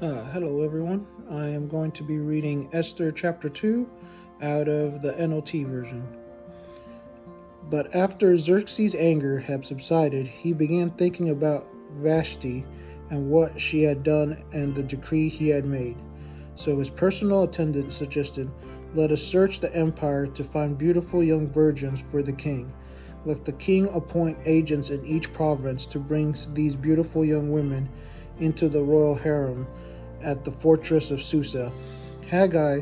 Hello, everyone. I am going to be reading Esther chapter 2 out of the NLT version. But after Xerxes' anger had subsided, he began thinking about Vashti and what she had done and the decree he had made. So his personal attendant suggested, "Let us search the empire to find beautiful young virgins for the king. Let the king appoint agents in each province to bring these beautiful young women into the royal harem at the fortress of Susa. Haggai,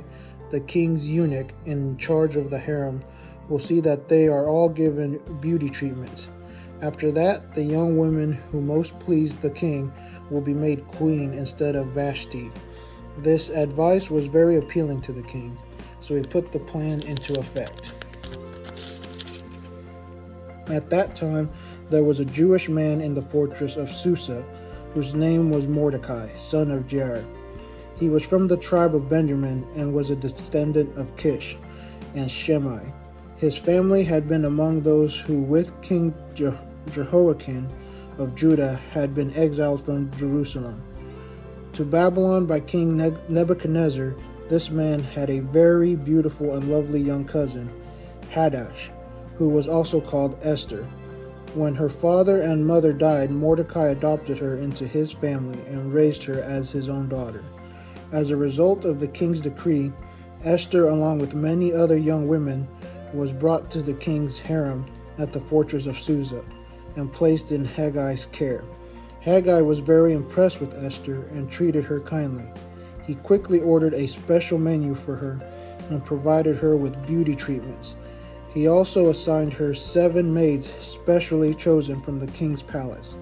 the king's eunuch in charge of the harem, will see that they are all given beauty treatments. After that, the young women who most please the king will be made queen instead of Vashti." This advice was very appealing to the king, so he put the plan into effect. At that time, there was a Jewish man in the fortress of Susa, whose name was Mordecai, son of Jair. He was from the tribe of Benjamin and was a descendant of Kish and Shimei. His family had been among those who, with King Jehoiakim of Judah, had been exiled from Jerusalem to Babylon by King Nebuchadnezzar. This man had a very beautiful and lovely young cousin, Hadash, who was also called Esther. When her father and mother died, Mordecai adopted her into his family and raised her as his own daughter. As a result of the king's decree, Esther, along with many other young women, was brought to the king's harem at the fortress of Susa and placed in Haggai's care. Haggai was very impressed with Esther and treated her kindly. He quickly ordered a special menu for her and provided her with beauty treatments. He also assigned her 7 maids specially chosen from the king's palace,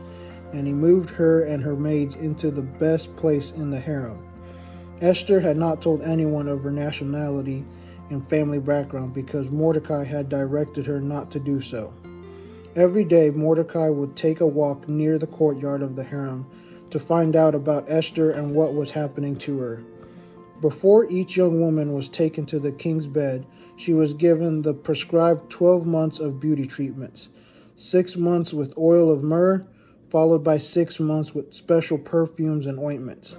and he moved her and her maids into the best place in the harem. Esther had not told anyone of her nationality and family background because Mordecai had directed her not to do so. Every day, Mordecai would take a walk near the courtyard of the harem to find out about Esther and what was happening to her. Before each young woman was taken to the king's bed, she was given the prescribed 12 months of beauty treatments, 6 months with oil of myrrh, followed by 6 months with special perfumes and ointments.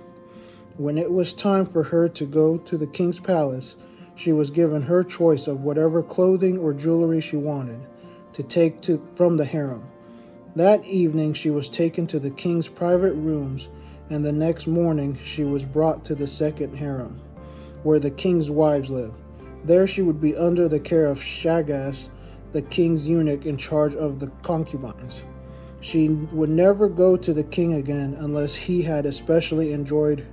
When it was time for her to go to the king's palace, she was given her choice of whatever clothing or jewelry she wanted to take from the harem. That evening she was taken to the king's private rooms, and the next morning she was brought to the second harem, where the king's wives lived. There she would be under the care of Shagas, the king's eunuch in charge of the concubines. She would never go to the king again unless he had especially enjoyed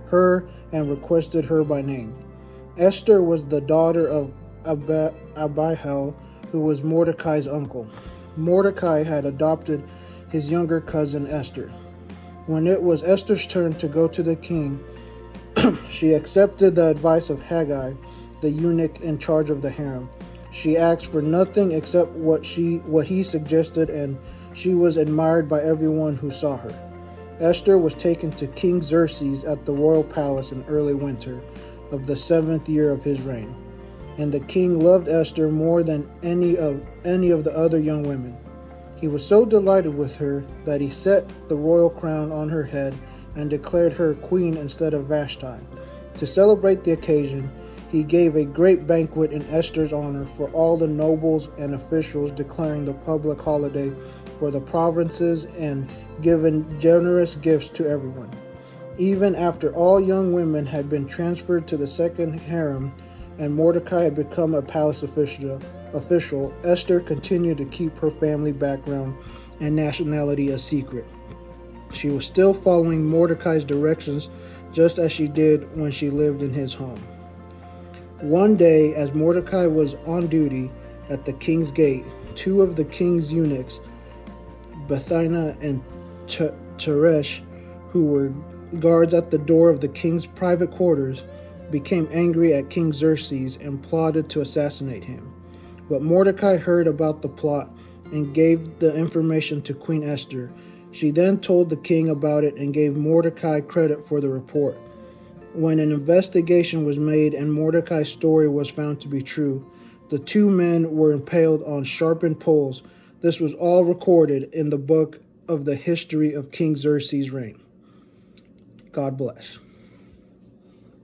her and requested her by name. Esther was the daughter of Abihail, who was Mordecai's uncle. Mordecai had adopted his younger cousin Esther. When it was Esther's turn to go to the king, she accepted the advice of Haggai, the eunuch in charge of the harem. She asked for nothing except what he suggested, and she was admired by everyone who saw her. Esther was taken to King Xerxes at the royal palace in early winter of the 7th year of his reign, and the king loved Esther more than any of the other young women. He was so delighted with her that he set the royal crown on her head and declared her queen instead of Vashti. To celebrate the occasion, he gave a great banquet in Esther's honor for all the nobles and officials, declaring the public holiday for the provinces and given generous gifts to everyone. Even after all young women had been transferred to the second harem and Mordecai had become a palace official, Esther continued to keep her family background and nationality a secret. She was still following Mordecai's directions just as she did when she lived in his home. One day, as Mordecai was on duty at the king's gate, 2 of the king's eunuchs, Bethina and Teresh, who were guards at the door of the king's private quarters, became angry at King Xerxes and plotted to assassinate him. But Mordecai heard about the plot and gave the information to Queen Esther. She then told the king about it and gave Mordecai credit for the report. When an investigation was made and Mordecai's story was found to be true, the 2 men were impaled on sharpened poles. This was all recorded in the book of the history of King Xerxes' reign. God bless.